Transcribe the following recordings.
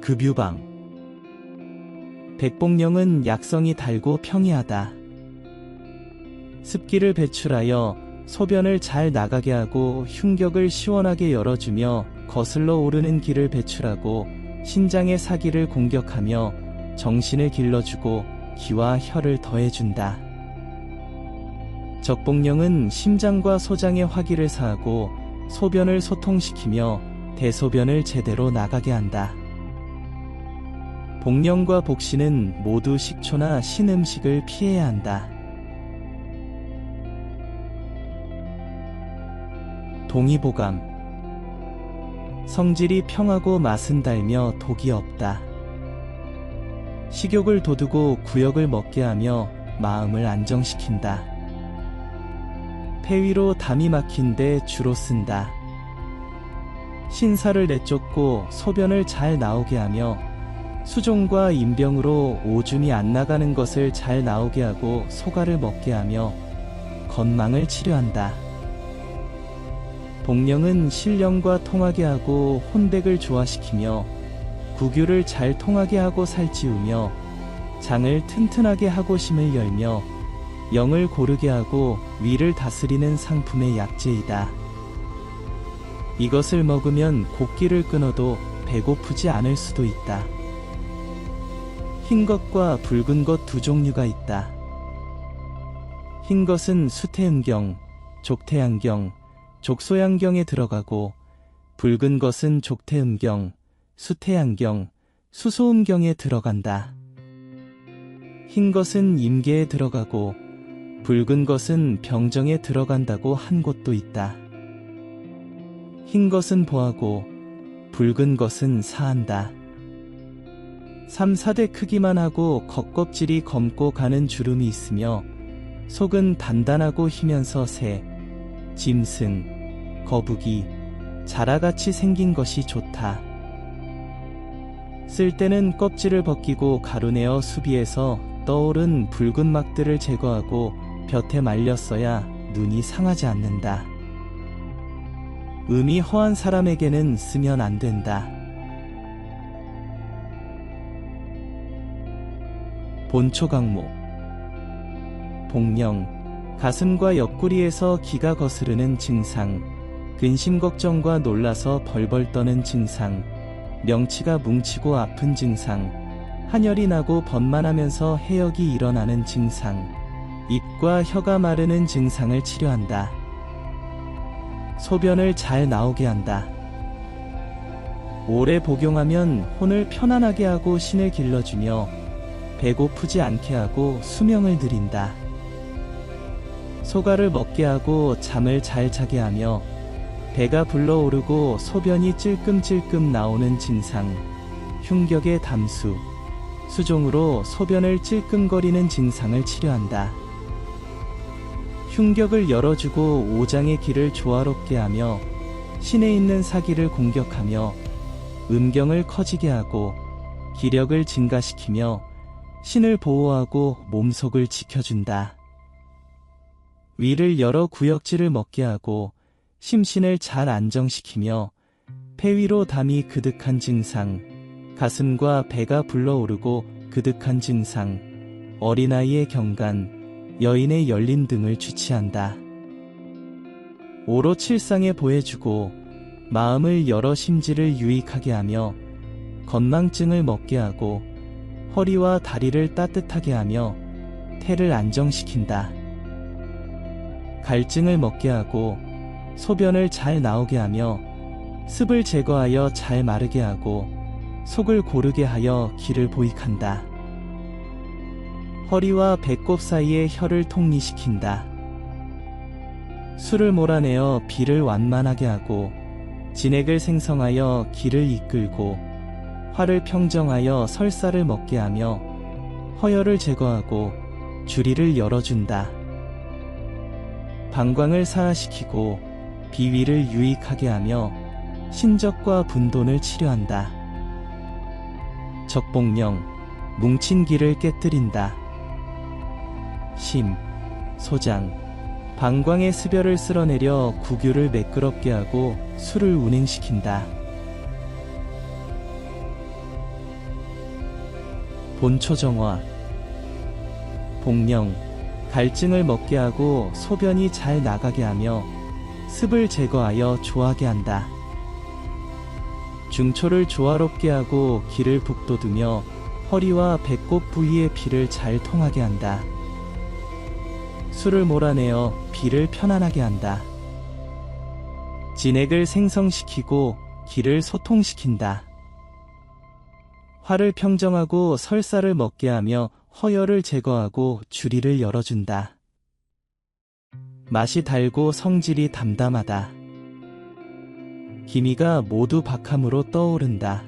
급유방. 백복령은 약성이 달고 평이하다. 습기를 배출하여 소변을 잘 나가게 하고 흉격을 시원하게 열어주며 거슬러 오르는 기를 배출하고 신장의 사기를 공격하며 정신을 길러주고 기와 혈을 더해준다. 적복령은 심장과 소장의 화기를 사하고 소변을 소통시키며 대소변을 제대로 나가게 한다. 복령과 복신은 모두 식초나 신음식을 피해야 한다. 동의보감. 성질이 평하고 맛은 달며 독이 없다. 식욕을 돋우고 구역을 먹게 하며 마음을 안정시킨다. 폐위로 담이 막힌 데 주로 쓴다. 신사를 내쫓고 소변을 잘 나오게 하며 수종과 인병으로 오줌이 안 나가는 것을 잘 나오게 하고 소가를 먹게 하며 건망을 치료한다. 복령은 신령과 통하게 하고 혼백을 조화시키며 구규를 잘 통하게 하고 살찌우며 장을 튼튼하게 하고 심을 열며 영을 고르게 하고 위를 다스리는 상품의 약재이다. 이것을 먹으면 곡기를 끊어도 배고프지 않을 수도 있다. 흰 것과 붉은 것 두 종류가 있다. 흰 것은 수태음경, 족태양경, 족소양경에 들어가고 붉은 것은 족태음경, 수태양경, 수소음경에 들어간다. 흰 것은 임계에 들어가고 붉은 것은 병정에 들어간다고 한 곳도 있다. 흰 것은 보하고 붉은 것은 사한다. 3, 4대 크기만 하고 겉껍질이 검고 가는 주름이 있으며 속은 단단하고 희면서 새, 짐승, 거북이, 자라같이 생긴 것이 좋다. 쓸 때는 껍질을 벗기고 가루내어 수비에서 떠오른 붉은 막들을 제거하고 볕에 말렸어야 눈이 상하지 않는다. 음이 허한 사람에게는 쓰면 안 된다. 본초강목. 복령, 가슴과 옆구리에서 기가 거스르는 증상, 근심 걱정과 놀라서 벌벌 떠는 증상, 명치가 뭉치고 아픈 증상, 한열이 나고 번만하면서 해역이 일어나는 증상, 입과 혀가 마르는 증상을 치료한다. 소변을 잘 나오게 한다. 오래 복용하면 혼을 편안하게 하고 신을 길러주며 배고프지 않게 하고 수명을 드린다. 소가를 먹게 하고 잠을 잘 자게 하며 배가 불러오르고 소변이 찔끔찔끔 나오는 증상, 흉격의 담수, 수종으로 소변을 찔끔거리는 증상을 치료한다. 흉격을 열어주고 오장의 기를 조화롭게 하며 신에 있는 사기를 공격하며 음경을 커지게 하고 기력을 증가시키며 신을 보호하고 몸속을 지켜준다. 위를 열어 구역질을 먹게 하고 심신을 잘 안정시키며 폐위로 담이 그득한 증상, 가슴과 배가 불러오르고 그득한 증상, 어린아이의 경간, 여인의 열림 등을 주치한다. 오로 칠상에 보해주고 마음을 열어 심지를 유익하게 하며 건망증을 먹게 하고 허리와 다리를 따뜻하게 하며 태를 안정시킨다. 갈증을 먹게 하고 소변을 잘 나오게 하며 습을 제거하여 잘 마르게 하고 속을 고르게 하여 기를 보익한다. 허리와 배꼽 사이의 혀를 통리시킨다. 술을 몰아내어 비를 완만하게 하고 진액을 생성하여 기를 이끌고 화를 평정하여 설사를 먹게 하며 허혈을 제거하고 주리를 열어준다. 방광을 사하시키고 비위를 유익하게 하며 신적과 분돈을 치료한다. 적복령, 뭉친 기를 깨뜨린다. 심, 소장, 방광의 습열을 쓸어내려 구규를 매끄럽게 하고 술을 운행시킨다. 본초정화. 복령, 갈증을 먹게 하고 소변이 잘 나가게 하며 습을 제거하여 좋아하게 한다. 중초를 조화롭게 하고 기를 북돋우며 허리와 배꼽 부위의 피를 잘 통하게 한다. 수를 몰아내어 비를 편안하게 한다. 진액을 생성시키고 기를 소통시킨다. 화를 평정하고 설사를 먹게 하며 허혈을 제거하고 주리를 열어준다. 맛이 달고 성질이 담담하다. 기미가 모두 박함으로 떠오른다.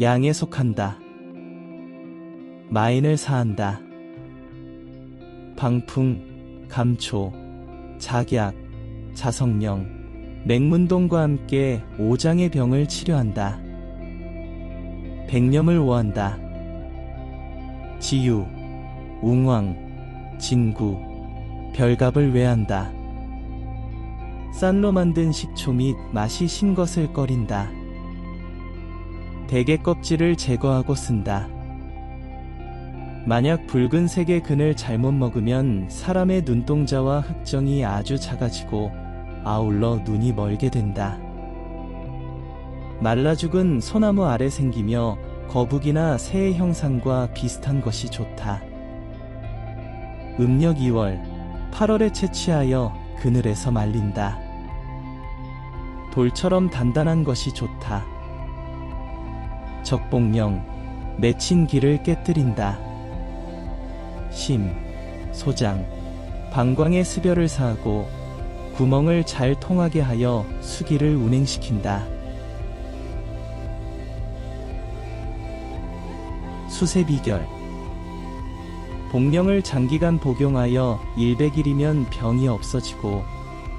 양에 속한다. 마인을 사한다. 방풍, 감초, 작약, 자성령, 맹문동과 함께 오장의 병을 치료한다. 백념을 오한다. 지유, 웅왕, 진구, 별갑을 외한다. 쌀로 만든 식초 및 맛이 신 것을 꺼린다. 대게 껍질을 제거하고 쓴다. 만약 붉은색의 근을 잘못 먹으면 사람의 눈동자와 흑정이 아주 작아지고 아울러 눈이 멀게 된다. 말라 죽은 소나무 아래 생기며 거북이나 새의 형상과 비슷한 것이 좋다. 음력 2월, 8월에 채취하여 그늘에서 말린다. 돌처럼 단단한 것이 좋다. 적복령, 맺힌 기를 깨뜨린다. 심, 소장, 방광의 습열을 사하고 구멍을 잘 통하게 하여 수기를 운행시킨다. 수세 비결. 복령을 장기간 복용하여 100일이면 병이 없어지고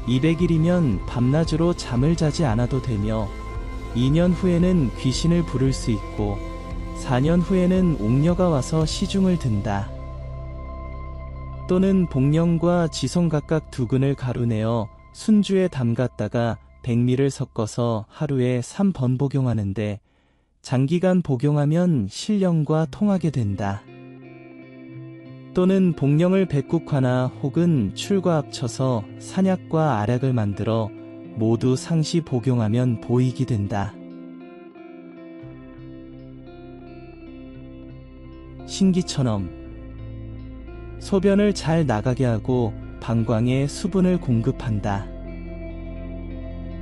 200일이면 밤낮으로 잠을 자지 않아도 되며 2년 후에는 귀신을 부를 수 있고 4년 후에는 옥녀가 와서 시중을 든다. 또는 복령과 지송 각각 2근을 가루내어 순주에 담갔다가 백미를 섞어서 하루에 3번 복용하는데 장기간 복용하면 신령과 통하게 된다. 또는 복령을 백국화나 혹은 출과 합쳐서 산약과 아락을 만들어 모두 상시 복용하면 보익이 된다. 신기천엄. 소변을 잘 나가게 하고 방광에 수분을 공급한다.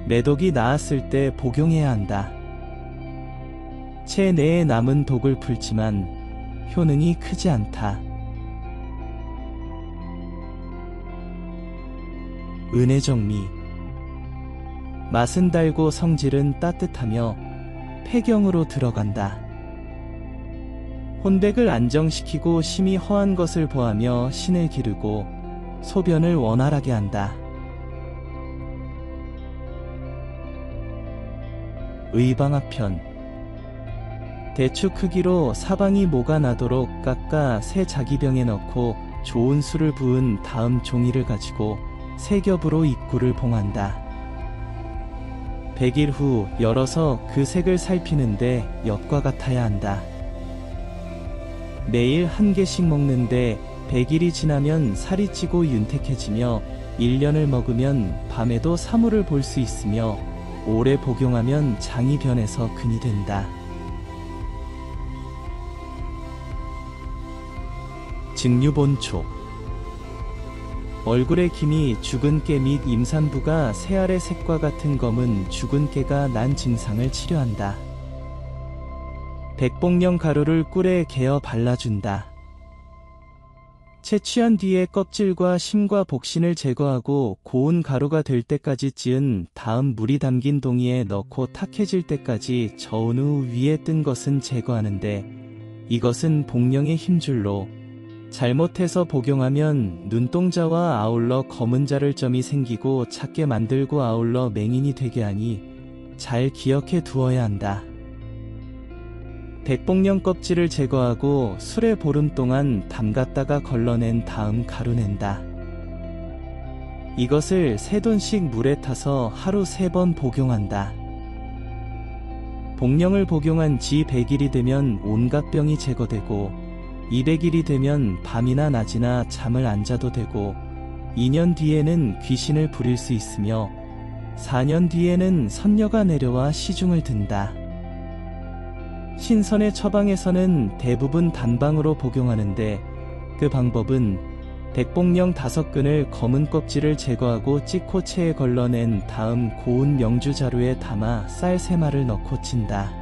매독이 나았을 때 복용해야 한다. 체내에 남은 독을 풀지만 효능이 크지 않다. 은혜정미. 맛은 달고 성질은 따뜻하며 폐경으로 들어간다. 혼백을 안정시키고 심히 허한 것을 보하며 신을 기르고 소변을 원활하게 한다. 의방합편. 대추 크기로 사방이 모가 나도록 깎아 새 자기병에 넣고 좋은 술을 부은 다음 종이를 가지고 세 겹으로 입구를 봉한다. 100일 후 열어서 그 색을 살피는데 엿과 같아야 한다. 매일 한 개씩 먹는데 100일이 지나면 살이 찌고 윤택해지며 1년을 먹으면 밤에도 사물을 볼 수 있으며 오래 복용하면 장이 변해서 근이 된다. 증류본초. 얼굴의 김이 죽은 깨 및 임산부가 새알의 색과 같은 검은 죽은 깨가 난 증상을 치료한다. 백복령 가루를 꿀에 개어 발라준다. 채취한 뒤에 껍질과 심과 복신을 제거하고 고운 가루가 될 때까지 찌은 다음 물이 담긴 동이에 넣고 탁해질 때까지 저은 후 위에 뜬 것은 제거하는데 이것은 복령의 힘줄로 잘못해서 복용하면 눈동자와 아울러 검은 자를점이 생기고 찾게 만들고 아울러 맹인이 되게 하니 잘 기억해 두어야 한다. 백복령 껍질을 제거하고 술에 보름 동안 담갔다가 걸러낸 다음 가루낸다. 이것을 3돈씩 물에 타서 하루 3번 복용한다. 복령을 복용한 지 100일이 되면 온갖 병이 제거되고 200일이 되면 밤이나 낮이나 잠을 안 자도 되고 2년 뒤에는 귀신을 부릴 수 있으며 4년 뒤에는 선녀가 내려와 시중을 든다. 신선의 처방에서는 대부분 단방으로 복용하는데 그 방법은 백복령 5근을 검은 껍질을 제거하고 찌코 체에 걸러낸 다음 고운 명주 자루에 담아 쌀 3마를 넣고 찐다.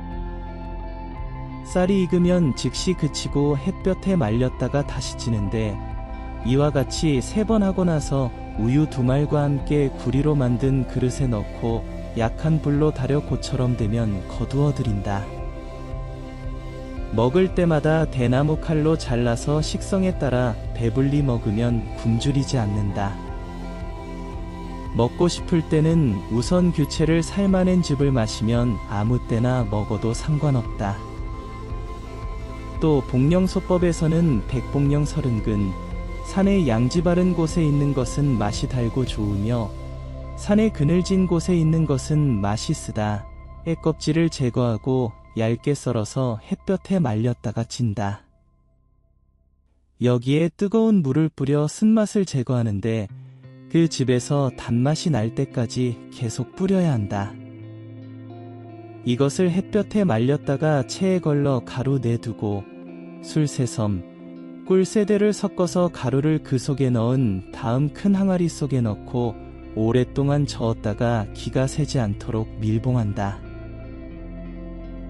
쌀이 익으면 즉시 그치고 햇볕에 말렸다가 다시 찌는데 이와 같이 3번 하고 나서 우유 2말과 함께 구리로 만든 그릇에 넣고 약한 불로 달여 고처럼 되면 거두어 드린다. 먹을 때마다 대나무 칼로 잘라서 식성에 따라 배불리 먹으면 굶주리지 않는다. 먹고 싶을 때는 우선 규체를 삶아낸 즙을 마시면 아무 때나 먹어도 상관없다. 또 복령소법에서는 백복령 30근, 산의 양지 바른 곳에 있는 것은 맛이 달고 좋으며 산의 그늘진 곳에 있는 것은 맛이 쓰다. 애 껍질을 제거하고 얇게 썰어서 햇볕에 말렸다가 찐다. 여기에 뜨거운 물을 뿌려 쓴맛을 제거하는데 그 즙에서 단맛이 날 때까지 계속 뿌려야 한다. 이것을 햇볕에 말렸다가 체에 걸러 가루 내두고 술 3섬, 꿀 3대를 섞어서 가루를 그 속에 넣은 다음 큰 항아리 속에 넣고 오랫동안 저었다가 기가 새지 않도록 밀봉한다.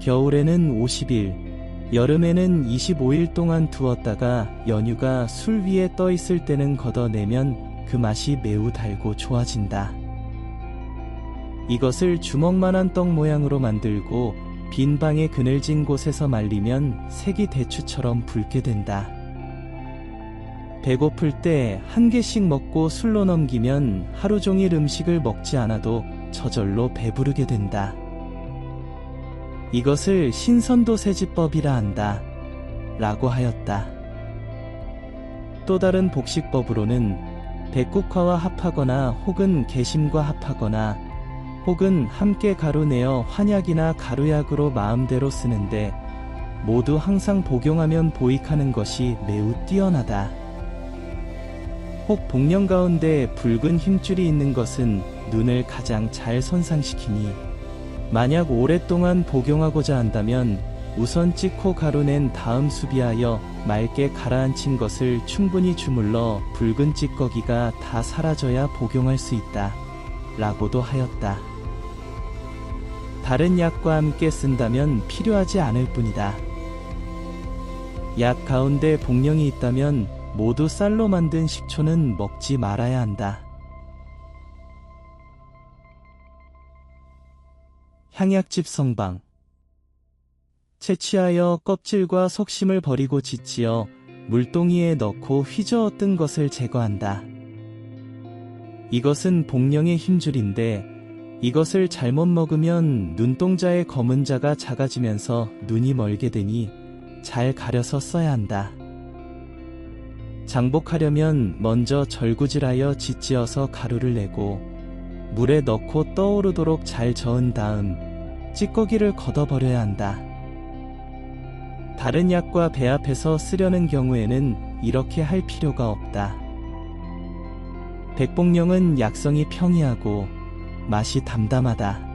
겨울에는 50일, 여름에는 25일 동안 두었다가 연유가 술 위에 떠 있을 때는 걷어내면 그 맛이 매우 달고 좋아진다. 이것을 주먹만한 떡 모양으로 만들고 빈 방의 그늘진 곳에서 말리면 색이 대추처럼 붉게 된다. 배고플 때 1개씩 먹고 술로 넘기면 하루 종일 음식을 먹지 않아도 저절로 배부르게 된다. 이것을 신선도세지법이라 한다. 라고 하였다. 또 다른 복식법으로는 백국화와 합하거나 혹은 개심과 합하거나 혹은 함께 가루내어 환약이나 가루약으로 마음대로 쓰는데 모두 항상 복용하면 보익하는 것이 매우 뛰어나다. 혹 복령 가운데 붉은 힘줄이 있는 것은 눈을 가장 잘 손상시키니 만약 오랫동안 복용하고자 한다면 우선 찌코 가루낸 다음 수비하여 맑게 가라앉힌 것을 충분히 주물러 붉은 찌꺼기가 다 사라져야 복용할 수 있다. 라고도 하였다. 다른 약과 함께 쓴다면 필요하지 않을 뿐이다. 약 가운데 복령이 있다면 모두 쌀로 만든 식초는 먹지 말아야 한다. 향약집 성방. 채취하여 껍질과 속심을 버리고 지치어 물동이에 넣고 휘저어 뜬 것을 제거한다. 이것은 복령의 힘줄인데 이것을 잘못 먹으면 눈동자의 검은 자가 작아지면서 눈이 멀게 되니 잘 가려서 써야 한다. 장복하려면 먼저 절구질하여 짓지어서 가루를 내고 물에 넣고 떠오르도록 잘 저은 다음 찌꺼기를 걷어버려야 한다. 다른 약과 배합해서 쓰려는 경우에는 이렇게 할 필요가 없다. 백복령은 약성이 평이하고 맛이 담담하다.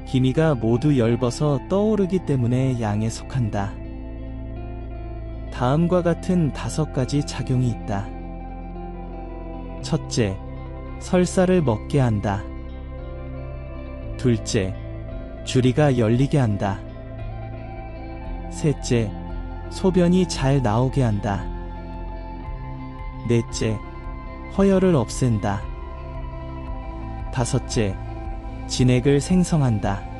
기미가 모두 엷어서 떠오르기 때문에 양에 속한다. 다음과 같은 5가지 작용이 있다. 첫째, 설사를 먹게 한다. 둘째, 주리가 열리게 한다. 셋째, 소변이 잘 나오게 한다. 넷째, 허혈을 없앤다. 다섯째, 진액을 생성한다.